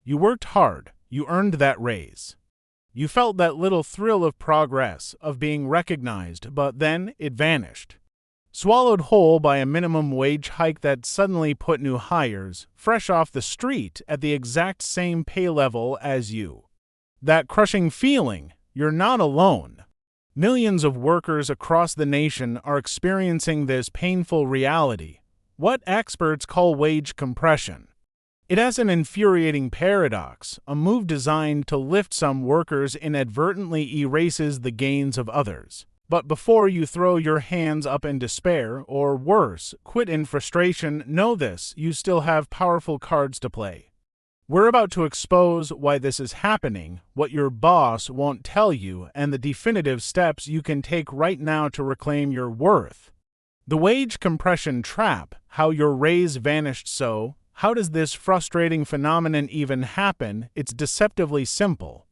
You worked hard, you earned that raise. You felt that little thrill of progress, of being recognized, but then it vanished. Swallowed whole by a minimum wage hike that suddenly put new hires, fresh off the street, at the exact same pay level as you. That crushing feeling, you're not alone. Millions of workers across the nation are experiencing this painful reality, what experts call wage compression. It has an infuriating paradox. A move designed to lift some workers inadvertently erases the gains of others. But before you throw your hands up in despair, or worse, quit in frustration, know this: you still have powerful cards to play. We're about to expose why this is happening, what your boss won't tell you, and the definitive steps you can take right now to reclaim your worth. The wage compression trap, how your raise vanished. So, how does this frustrating phenomenon even happen? It's deceptively simple.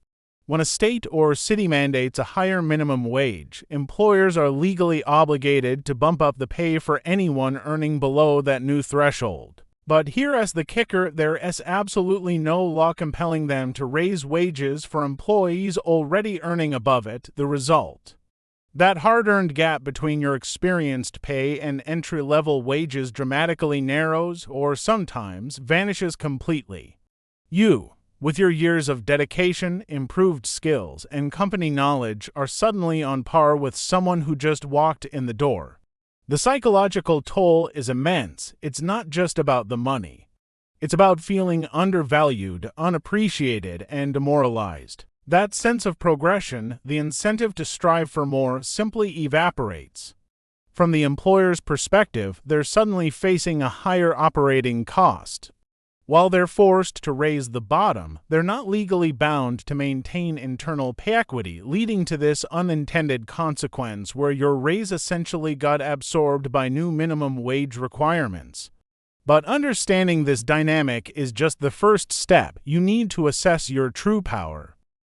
When a state or city mandates a higher minimum wage, employers are legally obligated to bump up the pay for anyone earning below that new threshold. But here's the kicker: there is absolutely no law compelling them to raise wages for employees already earning above it. The result: that hard-earned gap between your experienced pay and entry-level wages dramatically narrows, or sometimes vanishes completely. You, with your years of dedication, improved skills, and company knowledge, are suddenly on par with someone who just walked in the door. The psychological toll is immense. It's not just about the money. It's about feeling undervalued, unappreciated, and demoralized. That sense of progression, the incentive to strive for more, simply evaporates. From the employer's perspective, they're suddenly facing a higher operating cost. While they're forced to raise the bottom, they're not legally bound to maintain internal pay equity, leading to this unintended consequence where your raise essentially got absorbed by new minimum wage requirements. But understanding this dynamic is just the first step. You need to assess your true power.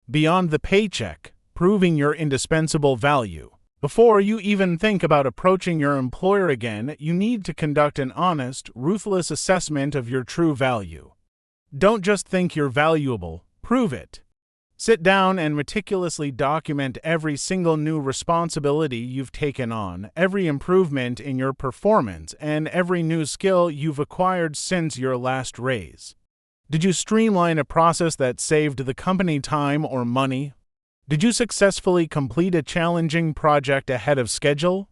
Beyond the paycheck, proving your indispensable value. Before you even think about approaching your employer again, you need to conduct an honest, ruthless assessment of your true value. Don't just think you're valuable, prove it. Sit down and meticulously document every single new responsibility you've taken on, every improvement in your performance, and every new skill you've acquired since your last raise. Did you streamline a process that saved the company time or money? Did you successfully complete a challenging project ahead of schedule?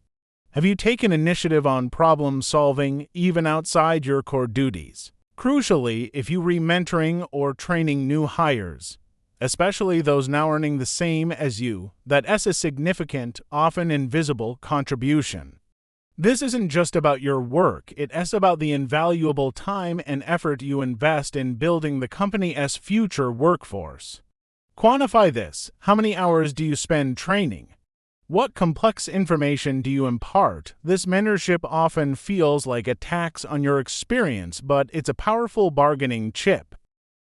Have you taken initiative on problem solving, even outside your core duties? Crucially, if you re-mentoring or training new hires, especially those now earning the same as you, that is a significant, often invisible contribution. This isn't just about your work, it is about the invaluable time and effort you invest in building the company's future workforce. Quantify this. How many hours do you spend training? What complex information do you impart? This mentorship often feels like a tax on your experience, but it's a powerful bargaining chip.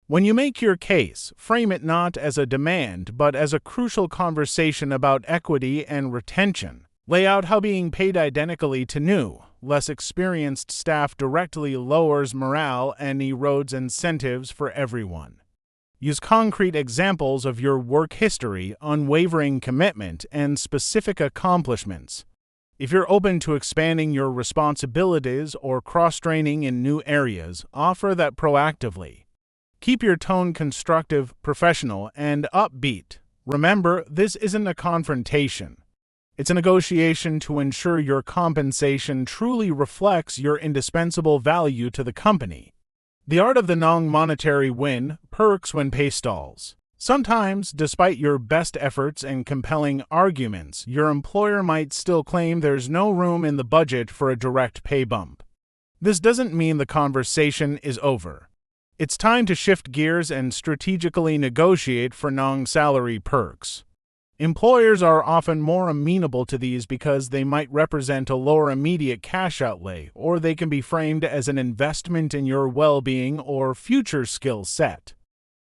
When you make your case, frame it not as a demand, but as a crucial conversation about equity and retention. Lay out how being paid identically to new, less experienced staff directly lowers morale and erodes incentives for everyone. Use concrete examples of your work history, unwavering commitment, and specific accomplishments. If you're open to expanding your responsibilities or cross-training in new areas, offer that proactively. Keep your tone constructive, professional, and upbeat. Remember, this isn't a confrontation. It's a negotiation to ensure your compensation truly reflects your indispensable value to the company. The art of the non-monetary win, perks when pay stalls. Sometimes, despite your best efforts and compelling arguments, your employer might still claim there's no room in the budget for a direct pay bump. This doesn't mean the conversation is over. It's time to shift gears and strategically negotiate for non-salary perks. Employers are often more amenable to these because they might represent a lower immediate cash outlay, or they can be framed as an investment in your well-being or future skill set.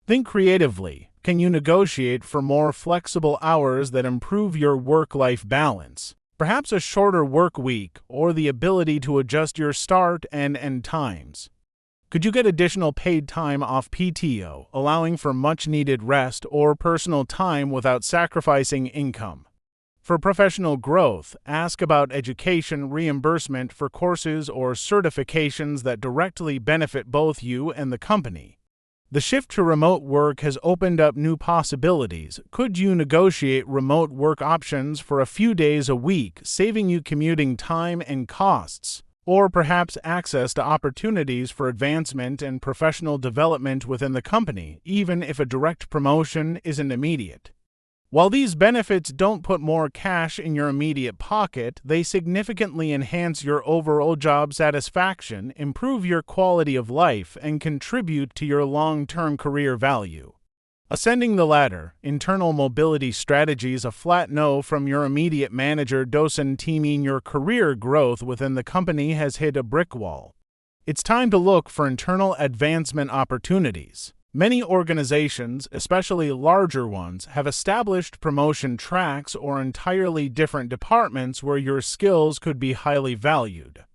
Think creatively. Can you negotiate for more flexible hours that improve your work-life balance? Perhaps a shorter work week or the ability to adjust your start and end times. Could you get additional paid time off PTO, allowing for much-needed rest or personal time without sacrificing income? For professional growth, ask about education reimbursement for courses or certifications that directly benefit both you and the company. The shift to remote work has opened up new possibilities. Could you negotiate remote work options for a few days a week, saving you commuting time and costs? Or perhaps access to opportunities for advancement and professional development within the company, even if a direct promotion isn't immediate. While these benefits don't put more cash in your immediate pocket, they significantly enhance your overall job satisfaction, improve your quality of life, and contribute to your long-term career value. Ascending the ladder, internal mobility strategies. A flat no from your immediate manager doesn't mean your career growth within the company has hit a brick wall. It's time to look for internal advancement opportunities. Many organizations, especially larger ones, have established promotion tracks or entirely different departments where your skills could be highly valued.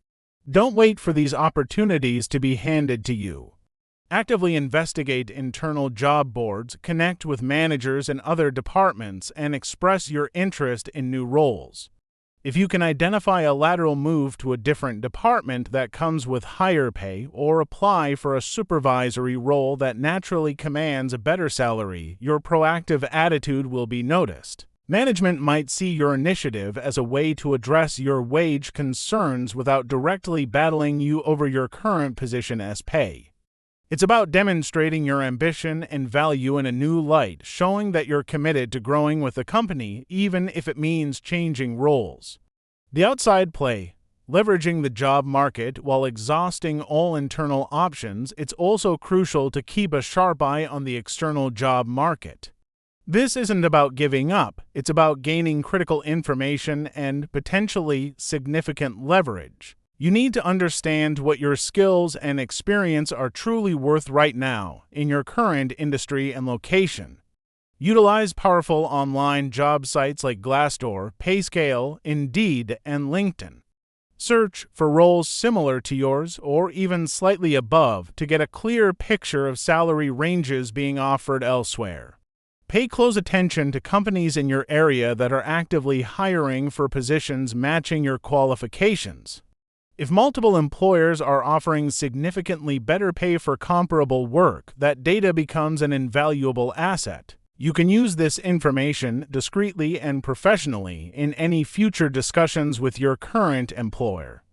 Don't wait for these opportunities to be handed to you. Actively investigate internal job boards, connect with managers in other departments, and express your interest in new roles. If you can identify a lateral move to a different department that comes with higher pay, or apply for a supervisory role that naturally commands a better salary, your proactive attitude will be noticed. Management might see your initiative as a way to address your wage concerns without directly battling you over your current position as pay. It's about demonstrating your ambition and value in a new light, showing that you're committed to growing with the company, even if it means changing roles. The outside play. Leveraging the job market while exhausting all internal options. It's also crucial to keep a sharp eye on the external job market. This isn't about giving up, it's about gaining critical information and potentially significant leverage. You need to understand what your skills and experience are truly worth right now in your current industry and location. Utilize powerful online job sites like Glassdoor, Payscale, Indeed, and LinkedIn. Search for roles similar to yours or even slightly above to get a clear picture of salary ranges being offered elsewhere. Pay close attention to companies in your area that are actively hiring for positions matching your qualifications. If multiple employers are offering significantly better pay for comparable work, that data becomes an invaluable asset. You can use this information discreetly and professionally in any future discussions with your current employer.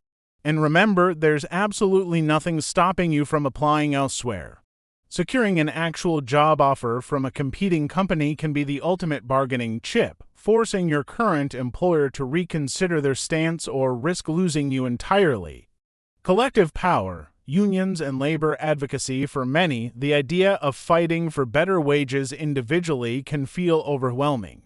And remember, there's absolutely nothing stopping you from applying elsewhere. Securing an actual job offer from a competing company can be the ultimate bargaining chip, forcing your current employer to reconsider their stance or risk losing you entirely. Collective power, unions, and labor advocacy. For many, the idea of fighting for better wages individually can feel overwhelming.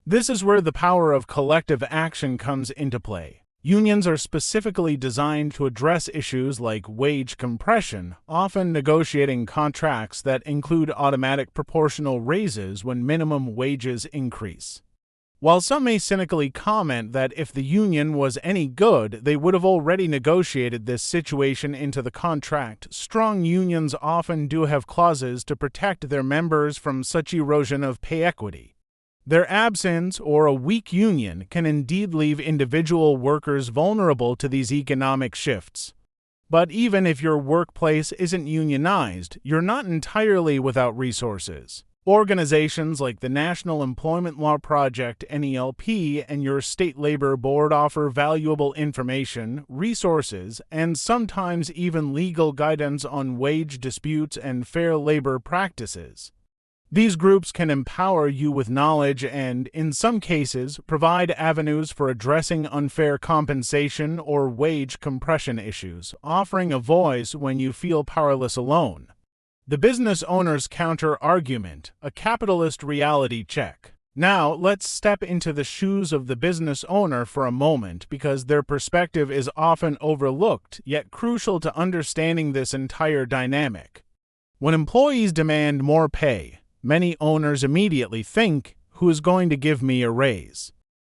This is where the power of collective action comes into play. Unions are specifically designed to address issues like wage compression, often negotiating contracts that include automatic proportional raises when minimum wages increase. While some may cynically comment that if the union was any good, they would have already negotiated this situation into the contract, strong unions often do have clauses to protect their members from such erosion of pay equity. Their absence or a weak union can indeed leave individual workers vulnerable to these economic shifts. But even if your workplace isn't unionized, you're not entirely without resources. Organizations like the National Employment Law Project (NELP) and your state labor board offer valuable information, resources, and sometimes even legal guidance on wage disputes and fair labor practices. These groups can empower you with knowledge and, in some cases, provide avenues for addressing unfair compensation or wage compression issues, offering a voice when you feel powerless alone. The business owner's counter-argument, a capitalist reality check. Now, let's step into the shoes of the business owner for a moment because their perspective is often overlooked, yet crucial to understanding this entire dynamic. When employees demand more pay, many owners immediately think, who is going to give me a raise?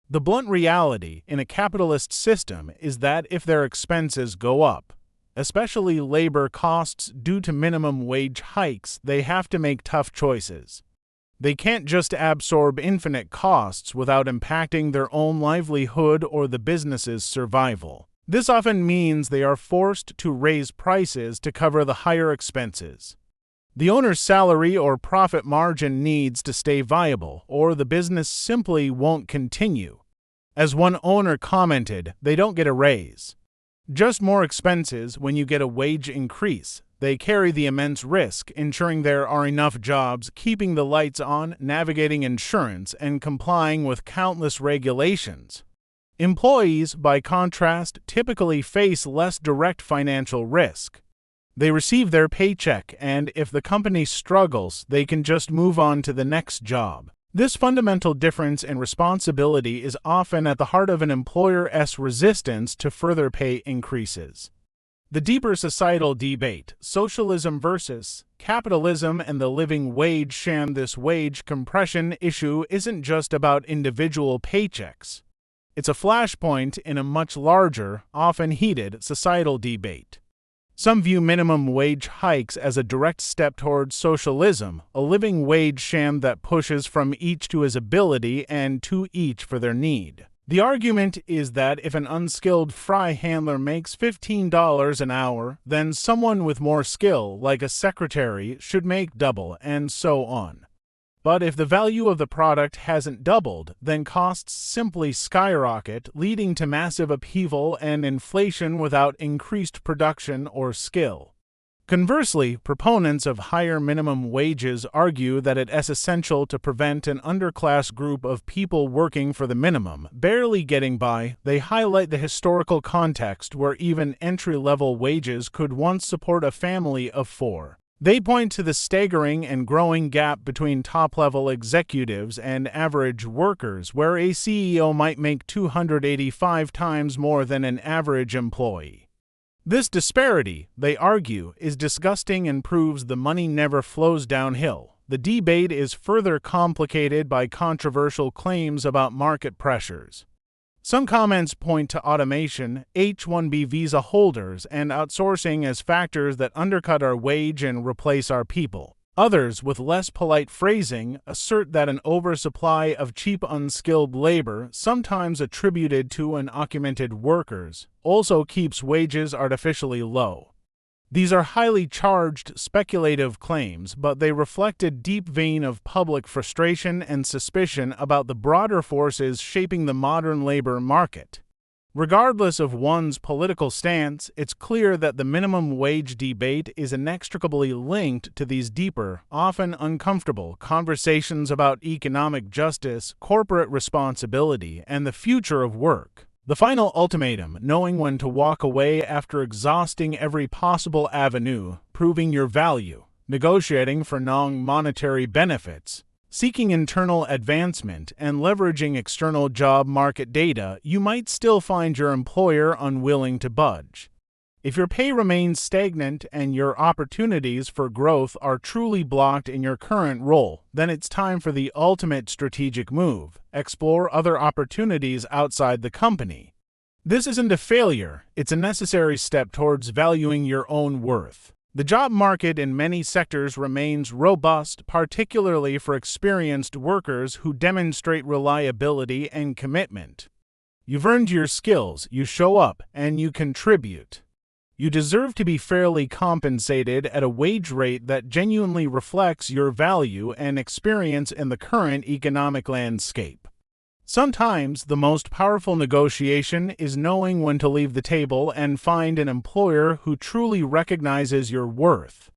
The blunt reality in a capitalist system is that if their expenses go up, especially labor costs due to minimum wage hikes. They have to make tough choices. They can't just absorb infinite costs without impacting their own livelihood or the business's survival. This often means they are forced to raise prices to cover the higher expenses. The owner's salary or profit margin needs to stay viable, or the business simply won't continue. As one owner commented, they don't get a raise. Just more expenses. When you get a wage increase, they carry the immense risk, ensuring there are enough jobs, keeping the lights on, navigating insurance, and complying with countless regulations. Employees, by contrast, typically face less direct financial risk. They receive their paycheck, and if the company struggles, they can just move on to the next job. This fundamental difference in responsibility is often at the heart of an employer's resistance to further pay increases. The deeper societal debate, socialism versus capitalism and the living wage sham. This wage compression issue isn't just about individual paychecks. It's a flashpoint in a much larger, often heated, societal debate. Some view minimum wage hikes as a direct step towards socialism, a living wage sham that pushes from each to his ability and to each for their need. The argument is that if an unskilled fry handler makes $15 an hour, then someone with more skill, like a secretary, should make double, and so on. But if the value of the product hasn't doubled, then costs simply skyrocket, leading to massive upheaval and inflation without increased production or skill. Conversely, proponents of higher minimum wages argue that it is essential to prevent an underclass group of people working for the minimum, barely getting by. They highlight the historical context where even entry-level wages could once support a family of four. They point to the staggering and growing gap between top-level executives and average workers, where a CEO might make 285 times more than an average employee. This disparity, they argue, is disgusting and proves the money never flows downhill. The debate is further complicated by controversial claims about market pressures. Some comments point to automation, H-1B visa holders, and outsourcing as factors that undercut our wage and replace our people. Others, with less polite phrasing, assert that an oversupply of cheap unskilled labor, sometimes attributed to undocumented workers, also keeps wages artificially low. These are highly charged, speculative claims, but they reflect a deep vein of public frustration and suspicion about the broader forces shaping the modern labor market. Regardless of one's political stance, it's clear that the minimum wage debate is inextricably linked to these deeper, often uncomfortable, conversations about economic justice, corporate responsibility, and the future of work. The final ultimatum, knowing when to walk away after exhausting every possible avenue, proving your value, negotiating for non-monetary benefits, seeking internal advancement, and leveraging external job market data, you might still find your employer unwilling to budge. If your pay remains stagnant and your opportunities for growth are truly blocked in your current role, then it's time for the ultimate strategic move: explore other opportunities outside the company. This isn't a failure, it's a necessary step towards valuing your own worth. The job market in many sectors remains robust, particularly for experienced workers who demonstrate reliability and commitment. You've earned your skills, you show up, and you contribute. You deserve to be fairly compensated at a wage rate that genuinely reflects your value and experience in the current economic landscape. Sometimes the most powerful negotiation is knowing when to leave the table and find an employer who truly recognizes your worth.